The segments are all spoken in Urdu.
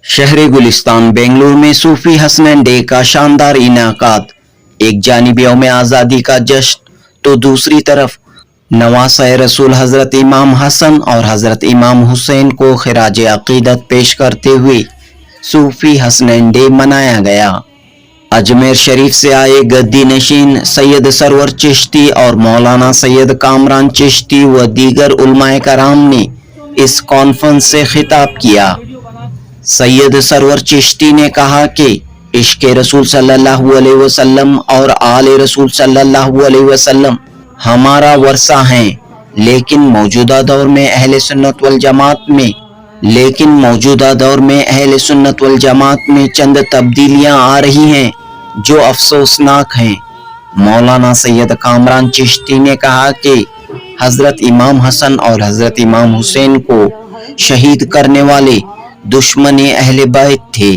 شہر گلستان بنگلور میں صوفی حسنین ڈے کا شاندار انعقاد۔ ایک جانب یوم آزادی کا جشن تو دوسری طرف نواسۂ رسول حضرت امام حسن اور حضرت امام حسین کو خراج عقیدت پیش کرتے ہوئے صوفی حسنین ڈے منایا گیا۔ اجمیر شریف سے آئے گدی نشین سید سرور چشتی اور مولانا سید کامران چشتی و دیگر علماء کرام نے اس کانفرنس سے خطاب کیا۔ سید سرور چشتی نے کہا کہ عشق رسول صلی اللہ علیہ وسلم اور آل رسول صلی اللہ علیہ وسلم ہمارا ورثہ ہیں، لیکن موجودہ دور میں اہل سنت والجماعت میں چند تبدیلیاں آ رہی ہیں جو افسوسناک ہیں۔ مولانا سید کامران چشتی نے کہا کہ حضرت امام حسن اور حضرت امام حسین کو شہید کرنے والے دشمن اہل بیت تھے۔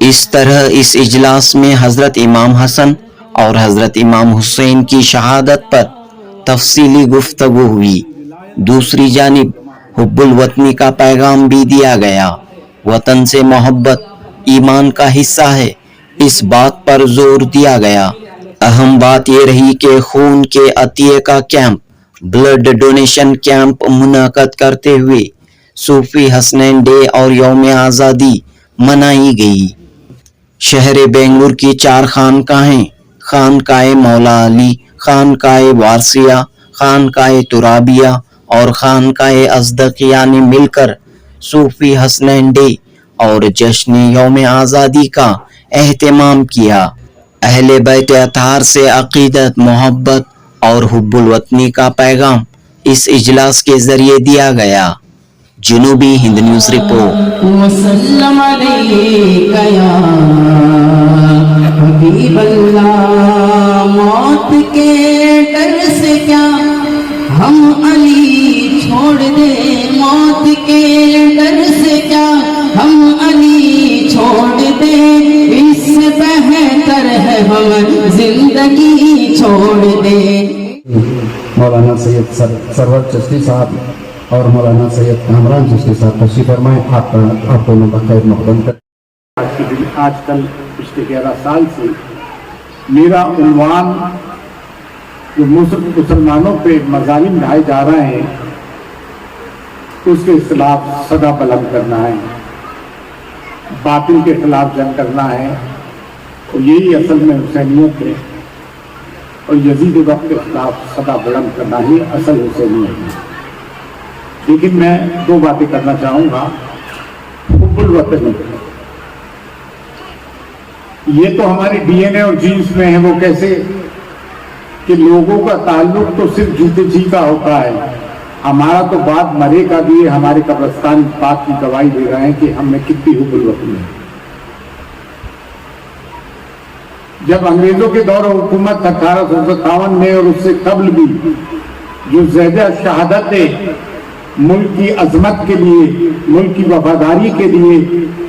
اس طرح اس اجلاس میں حضرت امام حسن اور حضرت امام حسین کی شہادت پر تفصیلی گفتگو ہوئی۔ دوسری جانب حب الوطنی کا پیغام بھی دیا گیا۔ وطن سے محبت ایمان کا حصہ ہے، اس بات پر زور دیا گیا۔ اہم بات یہ رہی کہ خون کے عطیے کا کیمپ، بلڈ ڈونیشن کیمپ منعقد کرتے ہوئے صوفی حسنین ڈے اور یوم آزادی منائی گئی۔ شہر بنگلور کی 4 خانقاہیں، خانقاہ مولا علی، خانقاہ وارثیہ، خانقاہ ترابیہ اور خانقاہ ازدقیہ نے مل کر صوفی حسنین ڈے اور جشن یوم آزادی کا اہتمام کیا۔ اہل بیت اطہار سے عقیدت، محبت اور حب الوطنی کا پیغام اس اجلاس کے ذریعے دیا گیا۔ جنوبی ہند نیوز رپورٹ۔ وسلم علیکہ یا حبیب اللہ، موت کے ڈر سے کیا ہم علی چھوڑ دیں، موت کے ڈر سے کیا ہم علی چھوڑ دیں، اس سے بہتر ہے ہم زندگی چھوڑ دیں۔ مولانا سید سرور چشتی صاحب اور مولانا سید کامران چشتی صاحب تشریف فرمائیں۔ آپ دونوں کا خیر مقدم کریں۔ آج کل پچھلے 11 سال سے میرا عنوان جو مسلمانوں پہ مظالم ڈھائے جا رہے ہیں اس کے خلاف صدا بلند کرنا ہے، باطل کے خلاف جنگ کرنا ہے، اور یہی اصل میں حسینیت ہے، اور یزید وقت کے خلاف صدا بلند کرنا ہی اصل حسینیت ہے۔ لیکن میں 2 باتیں کرنا چاہوں گا۔ حب الوطنی یہ تو ہمارے ڈی این اے اور جینز میں ہے۔ وہ کیسے کہ لوگوں کا تعلق تو صرف جیتے جی کا ہوتا ہے، ہمارا تو بعد مرے کا بھی ہے۔ ہمارے قبرستان پاک کی گواہی دے رہے ہیں کہ ہم میں کتنی حب الوطنی ہے۔ جب انگریزوں کے دور حکومت 1857 میں اور اس سے قبل بھی جو زیادہ شہادت ہے ملک کی عظمت کے لیے، ملک کی وفاداری کے لیے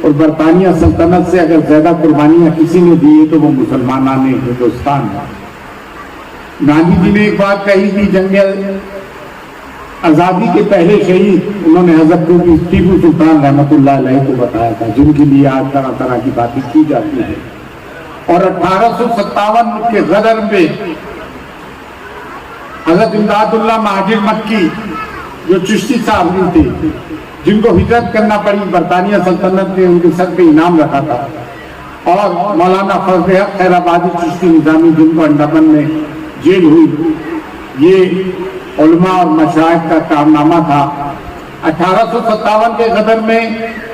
اور برطانیہ سلطنت سے اگر زیادہ قربانیاں کسی نے دی تو وہ مسلمانان ہندوستان ہے۔ گاندھی جی نے ایک بات کہی تھی، جنگ آزادی کے پہلے شہید انہوں نے حضرت ٹیپو سلطان رحمۃ اللہ علیہ کو بتایا تھا، جن کے لیے آج طرح طرح کی باتیں کی جاتی ہیں۔ اور 1857 کے غدر میں حضرت امداد اللہ مہاجر مکی جو چشتی صاحب بھی تھے، جن کو ہجرت کرنا پڑی، برطانیہ سلطنت نے ان کے سر پہ انعام رکھا تھا، اور مولانا فضل حق خیر آبادی چشتی نظامی جن کو انڈمان میں جیل ہوئی، یہ علماء اور مشائخ کا کارنامہ تھا۔ 1857 کے غدر میں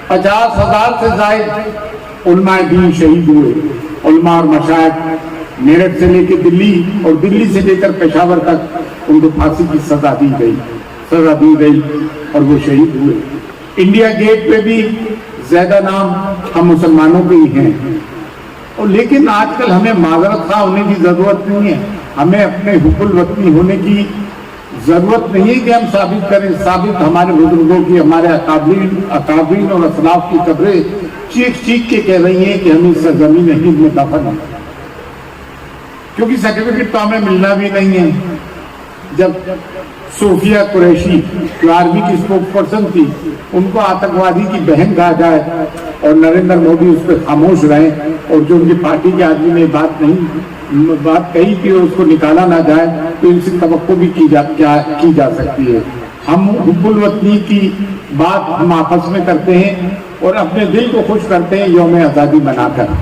50,000 سے زائد علماء دین شہید ہوئے۔ علماء اور مشائخ میرٹھ سے لے کے دلی اور دلی سے لے کر پشاور تک ان کو پھانسی کی سزا دی گئی اور وہ شہید ہوئے۔ انڈیا گیٹ پہ بھی زیادہ نام ہم مسلمانوں کے ہی ہیں، اور لیکن آج کل ہمیں معذرت خواہ ہونے کی ضرورت نہیں ہے، ہمیں اپنے حب الوطنی ہونے کی ضرورت نہیں ہے کہ ہم ثابت کریں۔ ثابت ہمارے بزرگوں کی، ہمارے اکابرین اور اسلاف کی قبریں چیخ چیخ کے کہہ رہی ہیں کہ ہمیں سرزمین ہند میں دفن ہے، کیونکہ سرٹیفکیٹ تو ہمیں ملنا بھی نہیں ہے۔ جب صوفیہ قریشی جو آرمی کی اسپوک پرسن تھی ان کو آتنکوادی کی بہن کہا جائے اور نریندر مودی اس پہ خاموش رہے اور جو ان کی پارٹی کے آدمی نے بات کہی کہ اس کو نکالا نہ جائے تو ان سے توقع بھی کی جا سکتی ہے. ہم حب الوطنی کی بات ہم آپس میں کرتے ہیں اور اپنے دل کو خوش کرتے ہیں یوم آزادی بنا کر.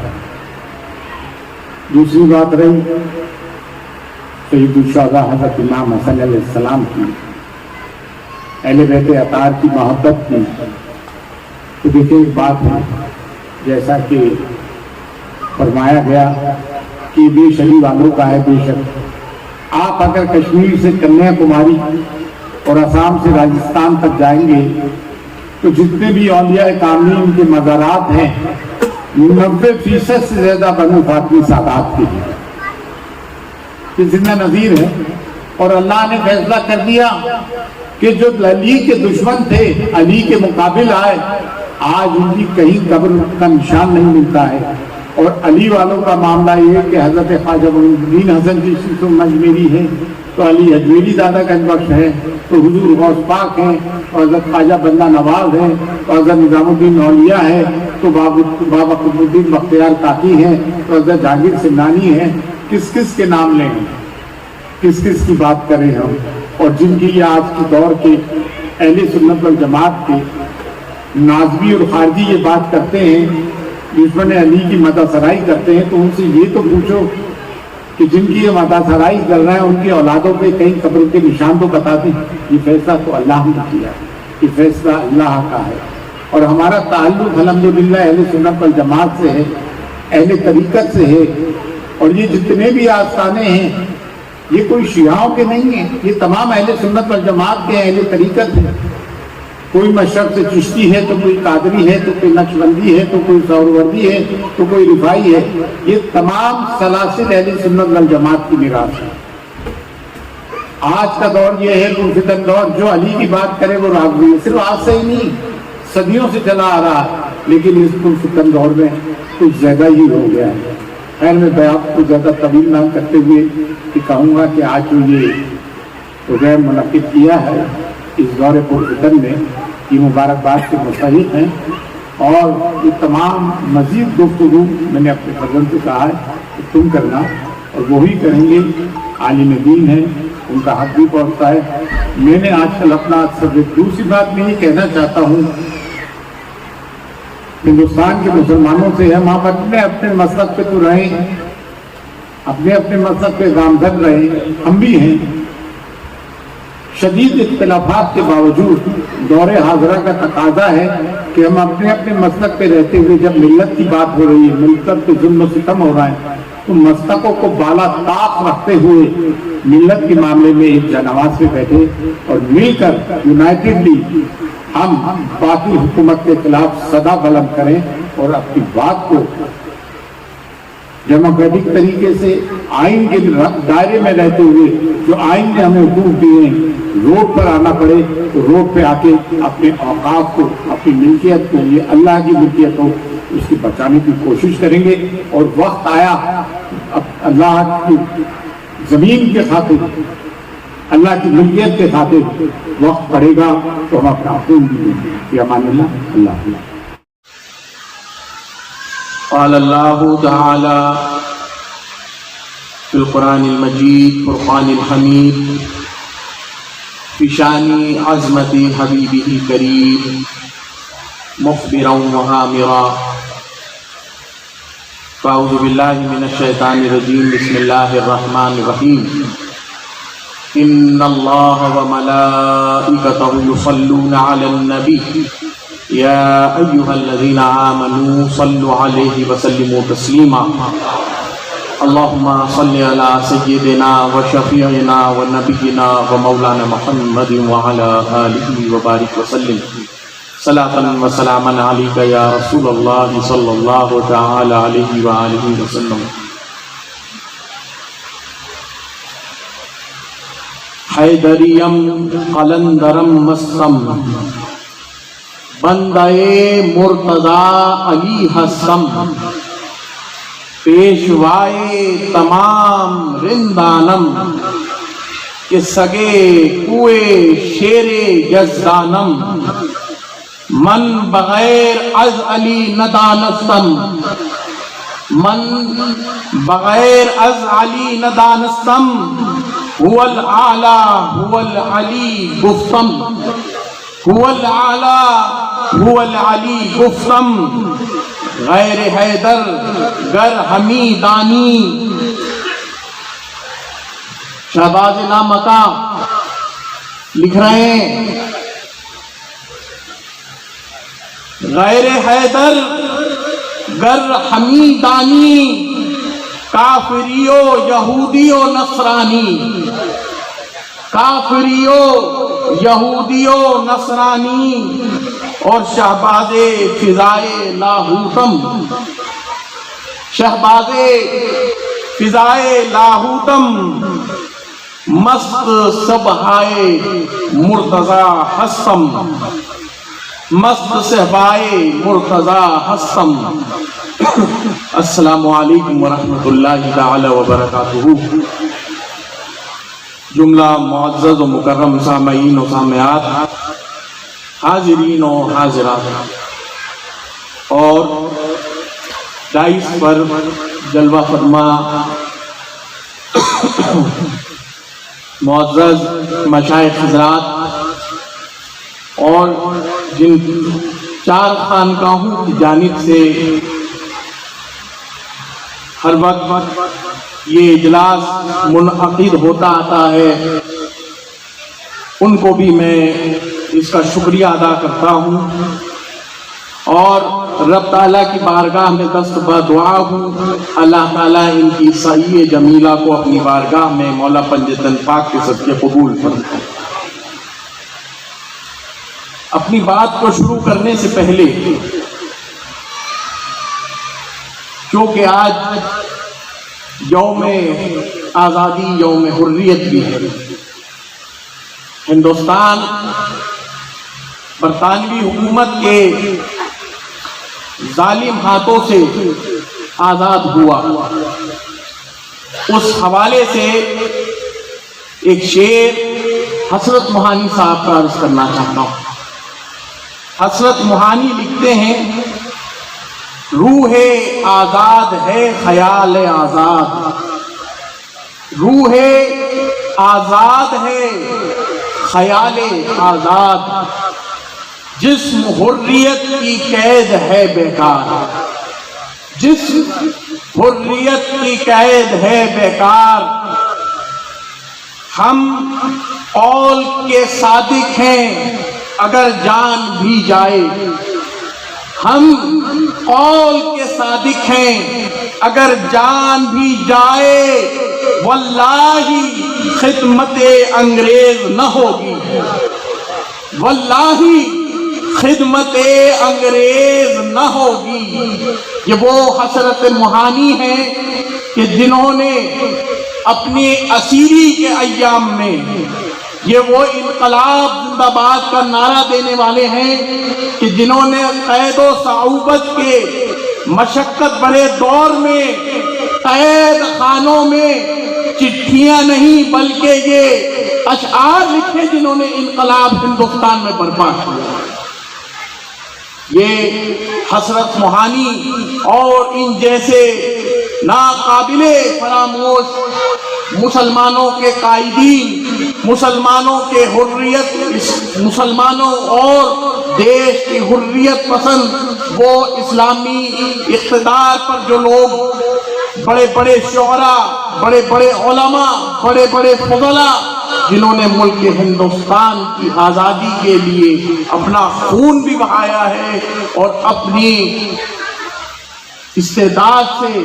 دوسری بات رہی سید الشہداء حضرت امام حسن علیہ السلام کی، اہل بیت اطہار کی محبت کی. تو دیکھیں ایک بات ہے، جیسا کہ فرمایا گیا کہ بے شری والوں کا ہے. بے شک آپ اگر کشمیر سے کنیا کماری اور آسام سے راجستھان تک جائیں گے تو جتنے بھی اولیاء کاملین کے مزارات ہیں 90% سے زیادہ بنو فاطمی سادات کے ہیں. یہ زندہ نظیر ہے. اور اللہ نے فیصلہ کر دیا کہ جو علی کے دشمن تھے علی کے مقابل آئے، آج ان کی کہیں قبر کا نشان نہیں ملتا ہے. اور علی والوں کا معاملہ یہ ہے کہ حضرت خواجہ معین حسن چشتی اجمیری ہے تو علی اجمیری دادا گنج بخش ہے، تو حضور غوث پاک ہیں، اور حضرت خواجہ بندہ نواز ہیں، تو حضرت نظام الدین اولیاء ہے، تو بابا قطب الدین بختیار کاکی ہیں، تو حضرت جہانگیر سمنانی ہیں. کس کس کے نام لیں، کس کس کی بات کریں ہم؟ اور جن کی یہ آج کی دور کے اہل سنت والجماعت کے نازبی اور خارجی یہ بات کرتے ہیں، دشمن علی کی مدح سرائی کرتے ہیں، تو ان سے یہ تو پوچھو کہ جن کی یہ مدح سرائی کر رہے ہیں ان کی اولادوں پہ کہیں قبر کے نشان تو بتا دیں. یہ فیصلہ تو اللہ نے کیا، یہ فیصلہ اللہ کا ہے. اور ہمارا تعلق الحمدللہ اہل سنت والجماعت سے ہے، اہل طریقت سے ہے. اور یہ جتنے بھی آستانے ہیں یہ کوئی شیعوں کے نہیں ہیں، یہ تمام اہل سنت والجماعت کے اہل طریقت ہیں. کوئی مشرق سے چشتی ہے تو کوئی قادری ہے تو کوئی نقشبندی ہے تو کوئی سہروردی ہے تو کوئی رفاعی ہے. یہ تمام سلاسل اہل سنت والجماعت کی میراث ہے. آج کا دور یہ ہے پرفتن دور، جو علی کی بات کرے وہ راغبی ہے. صرف آج سے ہی نہیں، صدیوں سے چلا آ رہا ہے، لیکن اس پرفتن دور میں کچھ زیادہ ہی ہو گیا ہے. خیر میں بیان کو زیادہ طویل نہ کرتے ہوئے کہ کہوں گا کہ آج جو یہ پروگرام منعقد کیا ہے اس دور پرفتن میں، یہ مبارکباد کے مستحق ہیں. اور یہ تمام مزید گفتگو میں نے اپنے فرزند سے کہا ہے کہ تم کرنا، اور وہی کریں گے. عالم دین ہے، ان کا حق بھی پہنچتا ہے. میں نے آج کل اپنا دوسری بات میں یہ کہنا چاہتا ہوں، ہندوستان کے مسلمانوں سے ہم اپنے اپنے مسلک پہ تو رہیں، اپنے اپنے مسلک پہ گامزن رہیں، ہم بھی ہیں. شدید اختلافات کے باوجود دور حاضرہ کا تقاضا ہے کہ ہم اپنے اپنے مسلک پہ رہتے ہوئے جب ملت کی بات ہو رہی ہے، ملت پہ ظلم و ستم ہو رہا ہے، تو مسلکوں کو بالا طاق رکھتے ہوئے ملت کے معاملے میں ایک جانواز پہ بیٹھے اور مل کر یونائٹڈلی ہم باقی حکومت کے خلاف صدا بلند کریں اور اپنی بات کو ڈیموکریٹک طریقے سے آئین کے دائرے میں رہتے ہوئے، جو آئین نے ہمیں حقوق دیے ہیں، روڈ پر آنا پڑے تو روڈ پہ آ کے اپنے اوقاف کو، اپنی ملکیت کو، یہ اللہ کی ملکیت ہو، اس کی بچانے کی کوشش کریں گے. اور وقت آیا اللہ کی زمین کے خاطر، اللہ کی ملکیت کے خاطر وقت پڑے گا تو ہم اپنا خون بھی دیں گے. یہ امان اللہ. اللہ اللہ. قال اللہ تعالی فی القرآن المجید فرقان الحمید فی شان عظمت حبیبہ کریم مخبرا وآمرا. فاعوذ باللہ من الشیطان الرجیم. بسم اللہ الرحمن الرحیم. ان اللہ وملائکتہ یصلون علی النبی یا ایہا الذین آمنوا صلوا علیہ وسلموا تسلیما. اللہم صل علی سیدنا وشفیعنا ونبینا ومولانا محمد وعلی آلہ وبارک وسلم. صلاۃ وسلاما علیک یا رسول اللہ صلی اللہ تعالی علیہ وآلہ وسلم. حیدریم قلندرم مستم بندے مرتضی علی حسم پیشوائے تمام رندانم کہ سگے کوئے شیرے یزدانم من بغیر از علی ندانستم من بغیر از علی ندانستم هو العالی هو العلی گفتم هو العالی هو العلی گفتم غیر حیدر گر ہمی دانی. شہباز لامکا لکھ رہے ہیں غیر حیدر گر ہمی دانی کافریو یہودیو نصرانی کافریو یہودیو نصرانی. اور شہباز فضائے لاہوتم شہباز فضائے لاہوتم مست صبحائے مرتضی حسم مست صحبائے مرتضی حسم. السلام علیکم ورحمۃ اللہ تعالی وبرکاتہ. جملہ معزز و مکرم سامعین و سامعات، حاضرین و حاضرات، اور دائس پر جلوہ فرما معزز مشائخ حضرات، اور جن 4 خانقاہوں کی جانب سے ہر وقت یہ اجلاس منعقد ہوتا آتا ہے، ان کو بھی میں اس کا شکریہ ادا کرتا ہوں، اور رب تعالیٰ کی بارگاہ میں دست بدعا ہوں اللہ تعالیٰ ان کی صحیح جمیلہ کو اپنی بارگاہ میں مولا پنجتن پاک کے صدقے قبول فرمائے. اپنی بات کو شروع کرنے سے پہلے، کیونکہ آج یوم آزادی، یوم حریت بھی ہے، ہندوستان برطانوی حکومت کے ظالم ہاتھوں سے آزاد ہوا، اس حوالے سے ایک شعر حسرت موہانی صاحب کا عرض کرنا چاہتا ہوں. حسرت موہانی لکھتے ہیں، روح آزاد ہے خیال آزاد، روح آزاد ہے خیال آزاد، جسم حریت کی قید ہے بیکار، جسم حریت کی قید ہے بیکار. ہم قول کے صادق ہیں اگر جان بھی جائے، ہم قول کے صادق ہیں اگر جان بھی جائے، واللہ خدمت انگریز نہ ہوگی، واللہ خدمت انگریز نہ ہوگی. یہ وہ حسرت موہانی ہیں کہ جنہوں نے اپنی اسیری کے ایام میں، یہ وہ انقلاب زندہ باد کا نعرہ دینے والے ہیں کہ جنہوں نے قید و صعوبت کے مشقت بھرے دور میں قید خانوں میں چٹھیاں نہیں بلکہ یہ اشعار لکھے جنہوں نے انقلاب ہندوستان میں برپا کیا. یہ حسرت موہانی اور ان جیسے ناقابل فراموش مسلمانوں کے قائدین، مسلمانوں کے حریت، مسلمانوں اور دیش کی حریت پسند وہ اسلامی اقتدار پر جو لوگ، بڑے بڑے شعراء، بڑے بڑے علماء، بڑے بڑے فضلاء، جنہوں نے ملک ہندوستان کی آزادی کے لیے اپنا خون بھی بہایا ہے اور اپنی استعداد سے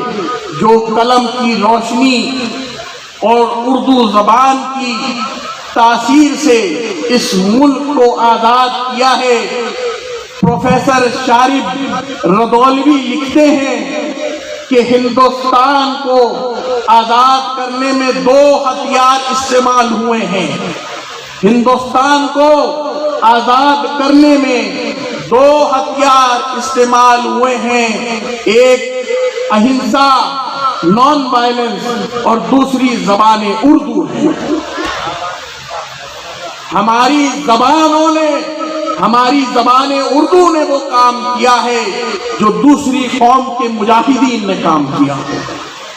جو قلم کی روشنی اور اردو زبان کی تاثیر سے اس ملک کو آزاد کیا ہے. پروفیسر شارب رضولوی لکھتے ہیں کہ ہندوستان کو آزاد کرنے میں 2 ہتھیار استعمال ہوئے ہیں. ہندوستان کو آزاد کرنے میں 2 ہتھیار استعمال ہوئے ہیں، ایک اہنسا نان وائلنس اور دوسری زبان اردو ہے. ہماری زبانوں نے، ہماری زبان اردو نے وہ کام کیا ہے جو دوسری قوم کے مجاہدین نے کام کیا.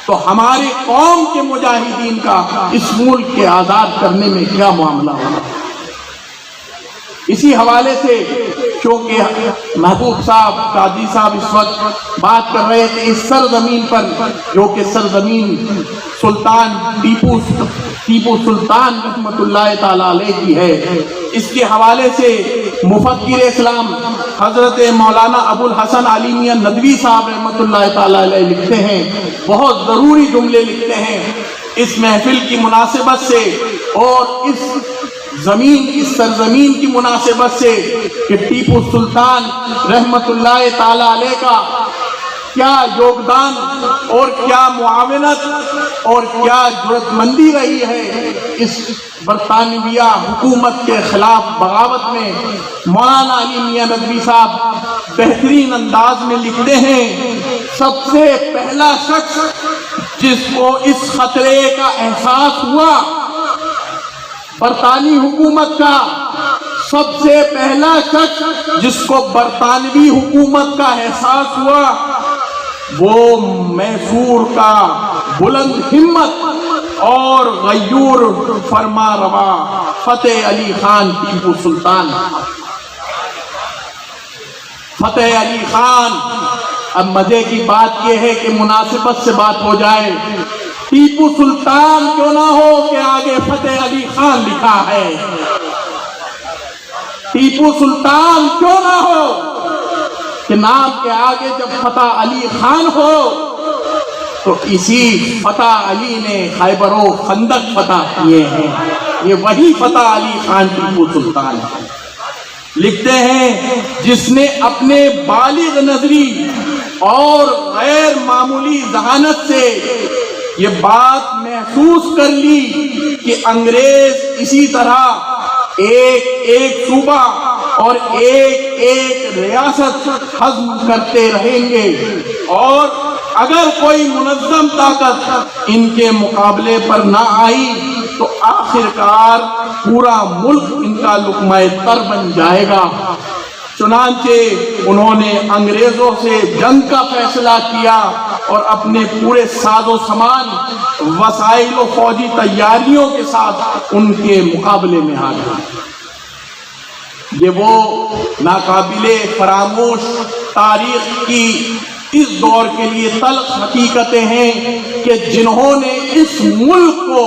تو ہماری قوم کے مجاہدین کا اس ملک کے آزاد کرنے میں کیا معاملہ ہوا. اسی حوالے سے چونکہ محبوب صاحب، قاضی صاحب اس وقت بات کر رہے تھے اس سرزمین پر جو کہ سرزمین سلطان ٹیپو سلطان رحمت اللہ تعالی علیہ کی ہے، اس کے حوالے سے مفکر اسلام حضرت مولانا ابو الحسن علی میاں ندوی صاحب رحمت اللہ تعالی علیہ لکھتے ہیں، بہت ضروری جملے لکھتے ہیں اس محفل کی مناسبت سے اور اس سرزمین کی مناسبت سے کہ ٹیپو سلطان رحمت اللہ تعالی علیہ کا کیا یوگدان اور کیا معاونت اور کیا جرأت مندی رہی ہے اس برطانویہ حکومت کے خلاف بغاوت میں. مولانا علی میاں ندوی صاحب بہترین انداز میں لکھتے ہیں، سب سے پہلا شخص جس کو اس خطرے کا احساس ہوا برطانوی حکومت کا، سب سے پہلا شخص جس کو برطانوی حکومت کا احساس ہوا وہ میسور کا بلند ہمت اور غیور فرما روا فتح علی خان ٹیپو سلطان. فتح علی خان، اب مزے کی بات یہ ہے کہ مناسبت سے بات ہو جائے، ٹیپو سلطان کیوں نہ ہو کہ آگے فتح علی خان لکھا ہے. ٹیپو سلطان کیوں نہ ہو کہ نام کے آگے جب فتح علی خان ہو تو اسی فتح علی نے خیبر و خندق فتح کیے ہیں. یہ وہی فتح علی خان ٹیپو سلطان ہے. لکھتے ہیں جس نے اپنے بالغ نظری اور غیر معمولی ذہانت سے یہ بات محسوس کر لی کہ انگریز اسی طرح ایک صوبہ اور ایک ریاست ہضم کرتے رہیں گے اور اگر کوئی منظم طاقت ان کے مقابلے پر نہ آئی تو آخرکار پورا ملک ان کا لقمہ تر بن جائے گا. چنانچہ انہوں نے انگریزوں سے جنگ کا فیصلہ کیا اور اپنے پورے ساز و سامان، وسائل و فوجی تیاریوں کے ساتھ ان کے مقابلے میں آ گئے. یہ وہ ناقابل فراموش تاریخ کی اس دور کے لیے تلخ حقیقتیں ہیں کہ جنہوں نے اس ملک کو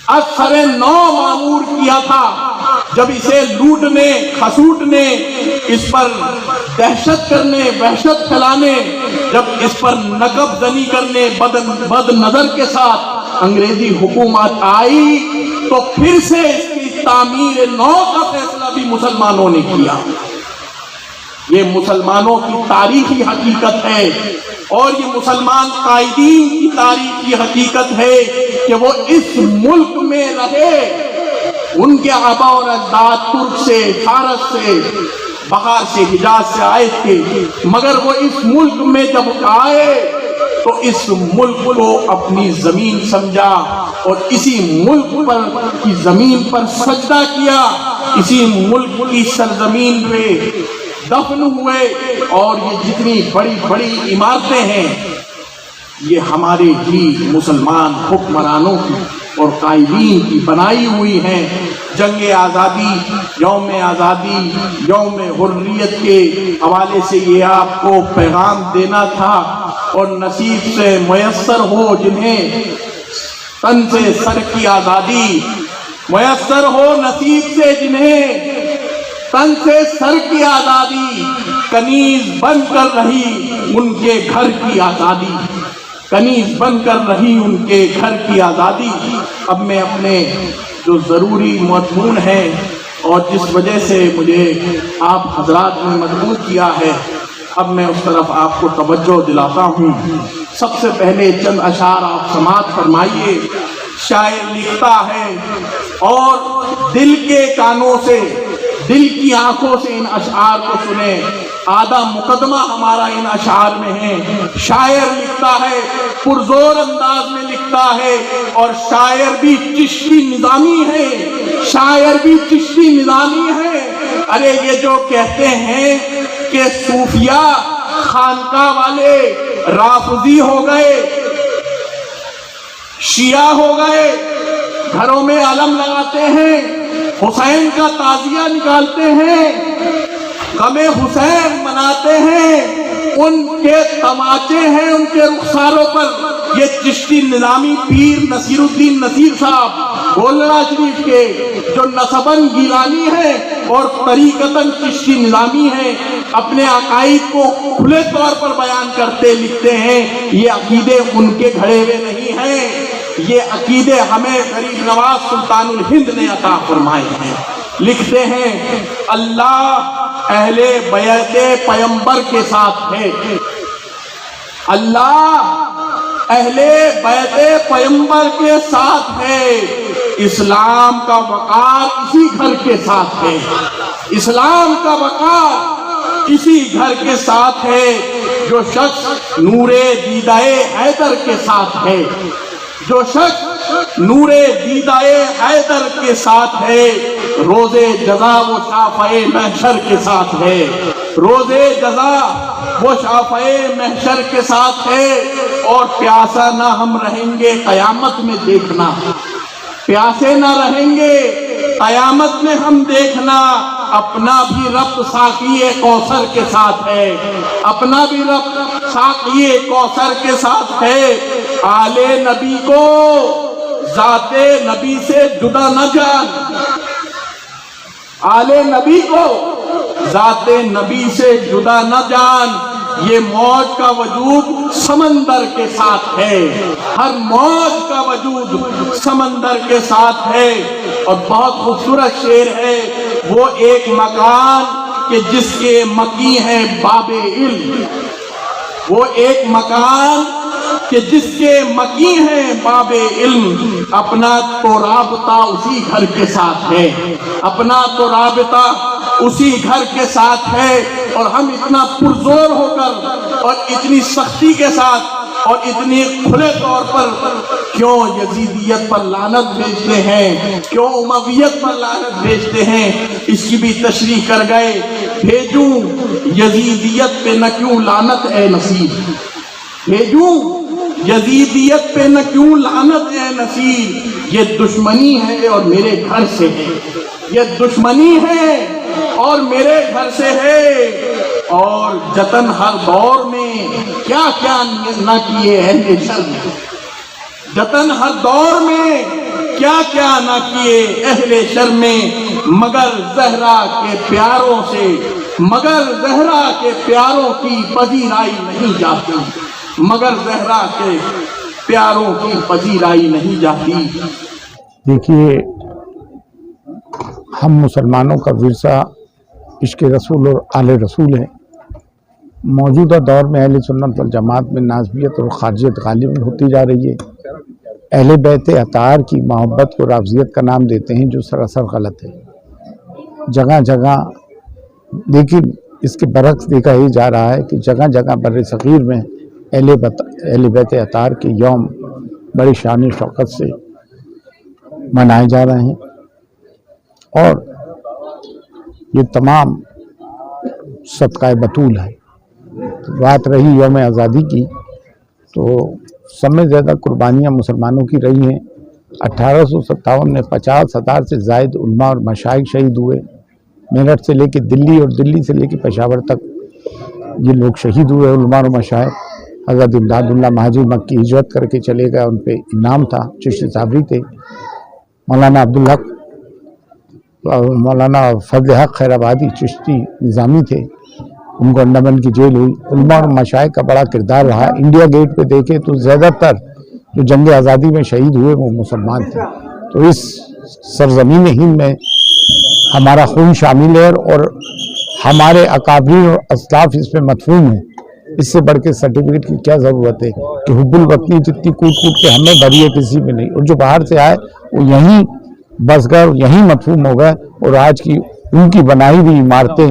اثر نو معمور کیا تھا، جب اسے لوٹنے کھسوٹنے، اس پر دہشت کرنے، وحشت پھیلانے، جب اس پر نقب زنی کرنے بد نظر کے ساتھ انگریزی حکومت آئی تو پھر سے اس کی تعمیر نو کا فیصلہ بھی مسلمانوں نے کیا. یہ مسلمانوں کی تاریخی حقیقت ہے اور یہ مسلمان قائدین کی تاریخی حقیقت ہے کہ وہ اس ملک میں رہے. ان کے آبا اور اجداد ترک سے، فارس سے، بہار سے، حجاز سے آئے تھے، مگر وہ اس ملک میں جب آئے تو اس ملک کو اپنی زمین سمجھا اور اسی ملک پر کی زمین پر سجدہ کیا، اسی ملک کی سرزمین پہ دفن ہوئے. اور یہ جتنی بڑی بڑی عمارتیں ہیں یہ ہمارے ہی مسلمان حکمرانوں کی اور قائدین کی بنائی ہوئی ہیں. جنگ آزادی، یوم آزادی، یوم حریت کے حوالے سے یہ آپ کو پیغام دینا تھا اور نصیب سے میسر ہو جنہیں تن سے سر کی آزادی، میسر ہو نصیب سے جنہیں تن سے سر کی آزادی، کنیز بن کر رہی ان کے گھر کی آزادی، کنیز بن کر رہی ان کے گھر کی آزادی. اب میں اپنے جو ضروری مضمون ہے اور جس وجہ سے مجھے آپ حضرات نے مجبور کیا ہے، اب میں اس طرف آپ کو توجہ دلاتا ہوں. سب سے پہلے چند اشعار آپ سماعت فرمائیے. شاعر لکھتا ہے اور دل کے کانوں سے، دل کی آنکھوں سے ان اشعار کو سنیں. آدھا مقدمہ ہمارا ان اشعار میں ہے. شاعر لکھتا ہے، پرزور انداز میں لکھتا ہے، اور شاعر بھی چشتی نظامی ہے، شاعر بھی چشتی نظامی ہے. ارے یہ جو کہتے ہیں کہ صوفیاء خانقاہ والے رافضی ہو گئے، شیعہ ہو گئے، گھروں میں علم لگاتے ہیں، حسین کا تعزیہ نکالتے ہیں، غم حسین مناتے ہیں، ان کے تماچے ہیں ان کے رخساروں پر. یہ چشتی نظامی پیر نصیر الدین نصیر صاحب گولڑا شریف کے جو نسباً گیلانی ہے اور طریقتاً چشتی نظامی ہے، اپنے عقائد کو کھلے طور پر بیان کرتے لکھتے ہیں. یہ عقیدے ان کے گھڑے ہوئے نہیں ہیں، یہ عقیدے ہمیں غریب نواز سلطان الہند نے عطا فرمائے ہیں. لکھتے ہیں اللہ اہل بیعت پیمبر کے ساتھ ہے، اللہ اہل بیعت پیمبر کے ساتھ ہے، اسلام کا وقار اسی گھر کے ساتھ ہے، اسلام کا وقار اسی گھر کے ساتھ ہے. جو شخص نور دیدہ حیدر کے ساتھ ہے، جو شخص نور دیدہ حیدر کے ساتھ ہے، روز جزا و شافع محشر کے ساتھ ہے، روز جزا وہ شافع محشر کے ساتھ ہے. اور پیاسا نہ ہم رہیں گے قیامت میں دیکھنا، پیاسے نہ رہیں گے قیامت میں ہم دیکھنا. اپنا بھی رب ساقی کوثر کے ساتھ ہے، اپنا بھی رب ساقی کوثر کے ساتھ ہے. آل نبی کو ذات نبی سے جدا نہ جان، آل نبی کو ذات نبی سے جدا نہ جان. یہ موج کا وجود سمندر کے ساتھ ہے، ہر موج کا وجود سمندر کے ساتھ ہے. اور بہت خوبصورت شعر ہے، وہ ایک مکان کہ جس کے مکی ہیں باب علم، وہ ایک مکان کہ جس کے مکی ہیں باب علم. اپنا تو رابطہ اسی گھر کے ساتھ ہے، اپنا تو رابطہ اسی گھر کے ساتھ ہے. اور ہم اتنا پرزور ہو کر اور اتنی سختی کے ساتھ اور اتنی کھلے طور پر کیوں یزیدیت پر لعنت بھیجتے ہیں، کیوں امویت پر لعنت بھیجتے ہیں، اس کی بھی تشریح کر گئے. بھیجوں یزیدیت پہ نہ کیوں لعنت اے نصیر، بھیجوں یزیدیت پہ نہ کیوں لعنت اے نصیر. یہ دشمنی ہے اور میرے گھر سے ہے، یہ دشمنی ہے اور میرے گھر سے ہے. اور جتن ہر دور میں کیا کیا نہ کیے اہل شر نے، جتن ہر دور میں کیا کیا نہ کیے اہل شر میں. مگر زہرا کے پیاروں سے، مگر زہرا کے پیاروں کی پذیرائی نہیں جاتی، مگر زہرا کے پیاروں کی پذیرائی نہیں جاتی. دیکھیے، ہم مسلمانوں کا ورثہ عشق رسول اور آل رسول ہے. موجودہ دور میں اہل سنت والجماعت میں ناسبیت اور خارجیت غالب ہوتی جا رہی ہے. اہل بیت اطہار کی محبت کو رافضیت کا نام دیتے ہیں، جو سراسر غلط ہے. جگہ جگہ لیکن اس کے برعکس دیکھا ہی جا رہا ہے کہ جگہ جگہ بر صغیر میں اہل بیت اطہار کے یوم بڑی شان و شوکت سے منائے جا رہے ہیں. اور یہ تمام صدقہ بطول ہے. بات رہی یوم آزادی کی، تو سب میں زیادہ قربانیاں مسلمانوں کی رہی ہیں. 1857 میں 50,000 سے زائد علماء اور مشائخ شہید ہوئے. میرٹھ سے لے کے دلی اور دلی سے لے کے پشاور تک یہ لوگ شہید ہوئے علماء اور مشائخ. حضرت امداد اللہ مہاجر مکی ہجرت کر کے چلے گئے، ان پہ انعام تھا. چشتی صابری تھے، مولانا عبدالحق، مولانا فضل حق خیر آبادی چشتی نظامی تھے، ان کو انڈمان کی جیل ہوئی. علماء اور مشائخ کا بڑا کردار رہا. انڈیا گیٹ پہ دیکھے تو زیادہ تر جو جنگ آزادی میں شہید ہوئے وہ مسلمان تھے. تو اس سرزمین ہند میں ہمارا خون شامل ہے اور ہمارے اکابرین اور اسلاف اس میں مدفون ہیں. اس سے بڑھ کے سرٹیفکیٹ کی کیا ضرورت ہے کہ حب الوطنی جتنی کوٹ کوٹ کے ہمیں بھری ہے کسی میں نہیں. اور جو باہر سے آئے وہ یہیں بس گئے، یہیں مدفون ہو گئے. اور آج کی ان کی بنائی ہوئی عمارتیں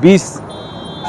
20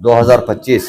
2025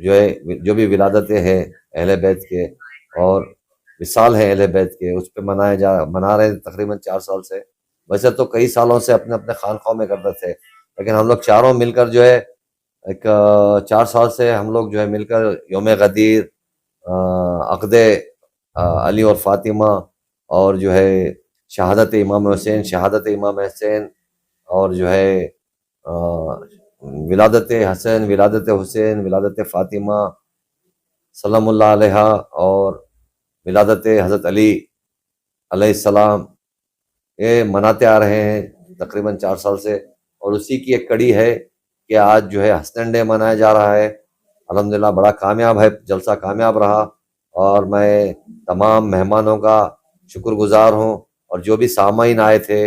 جو بھی ولادتیں ہیں اہل بیت کے اور وصال ہے اہل بیت کے، اس پہ منا رہے ہیں تقریباً 4 سال سے۔ ویسے تو کئی سالوں سے اپنے اپنے خانقاہوں میں کرتے تھے، لیکن ہم لوگ چاروں مل کر جو ہے ایک 4 سال سے ہم لوگ جو ہے مل کر یوم غدیر، عقد علی اور فاطمہ، اور جو ہے شہادت امام حسین، اور جو ہے ولادت حسن، ولادت حسین، ولادت فاطمہ سلام اللہ علیہ، اور ولادت حضرت علی علیہ السلام، یہ مناتے آ رہے ہیں تقریباً 4 سال سے۔ اور اسی کی ایک کڑی ہے کہ آج جو ہے حسنین ڈے منایا جا رہا ہے۔ الحمدللہ بڑا کامیاب ہے، جلسہ کامیاب رہا، اور میں تمام مہمانوں کا شکر گزار ہوں، اور جو بھی سامعین آئے تھے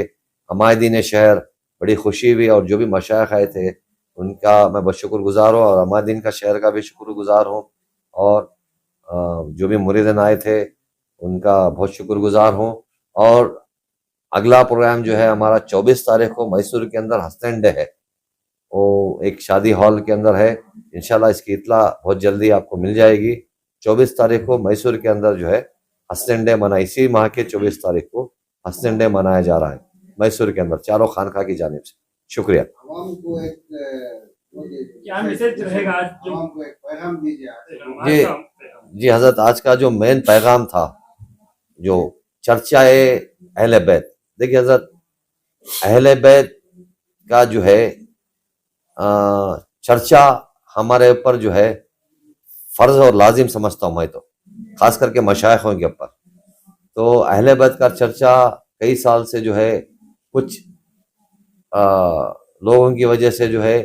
عمائدین شہر، بڑی خوشی ہوئی، اور جو بھی مشائخ آئے تھے ان کا میں بہت شکر گزار ہوں، اور عمائدین کا شہر کا بھی شکر گزار ہوں، اور جو بھی مریدین آئے تھے ان کا بہت شکر گزار ہوں۔ اور اگلا پروگرام جو ہے ہمارا 24 تاریخ کو میسور کے اندر حسنین ڈے ہے، وہ ایک شادی ہال کے اندر ہے، انشاءاللہ اس کی اطلاع بہت جلدی آپ کو مل جائے گی۔ 24 تاریخ کو میسور کے اندر جو ہے حسنین ڈے اسی ماہ کے 24 تاریخ کو حسنین ڈے منایا جا رہا ہے میسور کے اندر چاروں خانقاہ کی جانب سے۔ شکریہ۔ کیا میسج رہے گا جی حضرت، آج کا جو مین پیغام تھا، جو چرچا اہل بیت، دیکھیے حضرت اہل بیت کا جو ہے چرچا ہمارے اوپر جو ہے فرض اور لازم سمجھتا ہوں میں، تو خاص کر کے مشائخوں کے اوپر۔ تو اہل بیت کا چرچا کئی سال سے جو ہے کچھ لوگوں کی وجہ سے جو ہے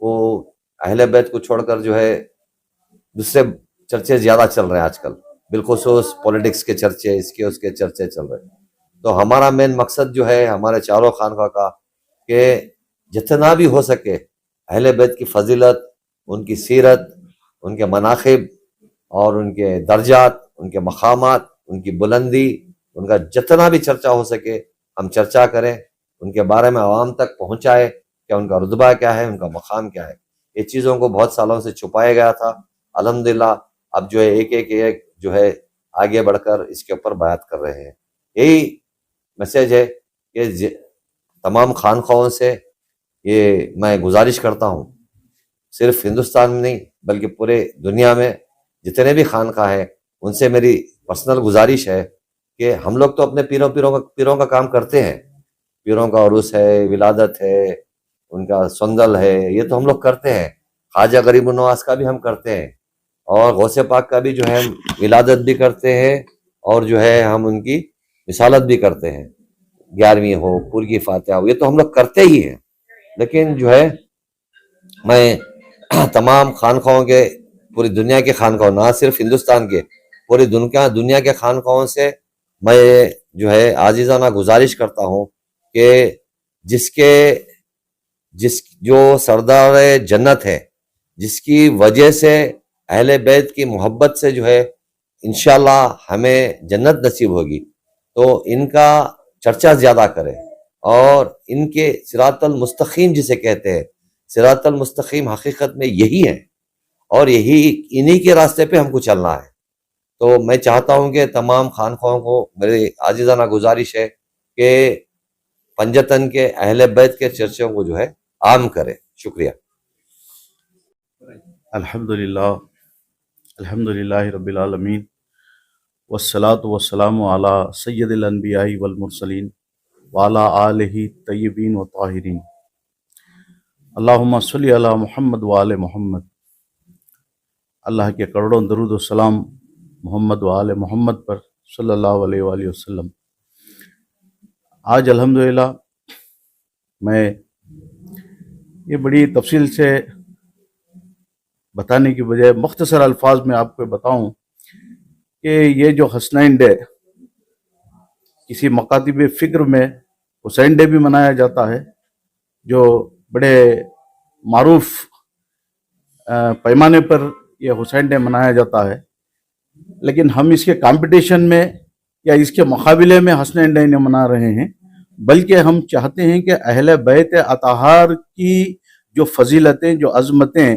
وہ اہل بیت کو چھوڑ کر جو ہے دوسرے چرچے زیادہ چل رہے ہیں آج کل، بالخصوص پولیٹکس کے چرچے، اس کے چرچے چل رہے ہیں۔ تو ہمارا مین مقصد جو ہے ہمارے چاروں خانقاہ کا کہ جتنا بھی ہو سکے اہل بیت کی فضیلت، ان کی سیرت، ان کے مناقب اور ان کے درجات، ان کے مقامات، ان کی بلندی، ان کا جتنا بھی چرچا ہو سکے ہم چرچا کریں، ان کے بارے میں عوام تک پہنچائے کہ ان کا رتبہ کیا ہے، ان کا مقام کیا ہے۔ یہ چیزوں کو بہت سالوں سے چھپایا گیا تھا، الحمدللہ اب جو ہے ایک جو ہے آگے بڑھ کر اس کے اوپر بیعت کر رہے ہیں۔ یہی میسیج ہے کہ تمام خانقاہوں سے یہ میں گزارش کرتا ہوں، صرف ہندوستان میں نہیں بلکہ پورے دنیا میں جتنے بھی خانقاہ ہیں ان سے میری پرسنل گزارش ہے کہ ہم لوگ تو اپنے پیروں کا کام کرتے ہیں، پیروں کا عرس ہے، ولادت ہے، ان کا سندل ہے، یہ تو ہم لوگ کرتے ہیں، خواجہ غریب النواز کا بھی ہم کرتے ہیں، اور غوث پاک کا بھی جو ہے ولادت بھی کرتے ہیں، اور جو ہے ہم ان کی رسالت بھی کرتے ہیں، 11ویں ہو، پور کی فاتحہ ہو، یہ تو ہم لوگ کرتے ہی ہیں۔ لیکن جو ہے میں تمام خانقاہوں کے، پوری دنیا کے خانقاہوں، نہ صرف ہندوستان کے، پوری دنیا کے خانقاہوں سے میں جو ہے عاجزانہ گزارش کرتا ہوں کہ جو سردار جنت ہے، جس کی وجہ سے اہل بیت کی محبت سے جو ہے انشاءاللہ ہمیں جنت نصیب ہوگی، تو ان کا چرچا زیادہ کریں، اور ان کے صراط المستقیم جسے کہتے ہیں، صراط المستقیم حقیقت میں یہی ہے، اور انہی کے راستے پہ ہم کو چلنا ہے۔ تو میں چاہتا ہوں کہ تمام خانقاہوں کو میری عاجزانہ گزارش ہے کہ پنجتن کے اہل بیت کے چرچوں کو جو ہے عام کرے۔ شکریہ۔ الحمدللہ رب العالمین، والصلاة والسلام علی سید الانبیاء والمرسلین وعلی آلہ طیبین و طاہرین، اللہم صلی علی محمد وآل محمد۔ اللہ کے کروڑوں درود و سلام محمد وآل محمد پر صلی اللہ علیہ وآلہ وسلم۔ آج الحمدللہ میں یہ بڑی تفصیل سے بتانے کی بجائے مختصر الفاظ میں آپ کو بتاؤں کہ یہ جو حسنین ڈے کسی مکاتب فکر میں حسین ڈے بھی منایا جاتا ہے، جو بڑے معروف پیمانے پر یہ حسین ڈے منایا جاتا ہے، لیکن ہم اس کے کمپٹیشن میں یا اس کے مقابلے میں حسنین ڈے نہیں منا رہے ہیں، بلکہ ہم چاہتے ہیں کہ اہل بیت اطہار کی جو فضیلتیں، جو عظمتیں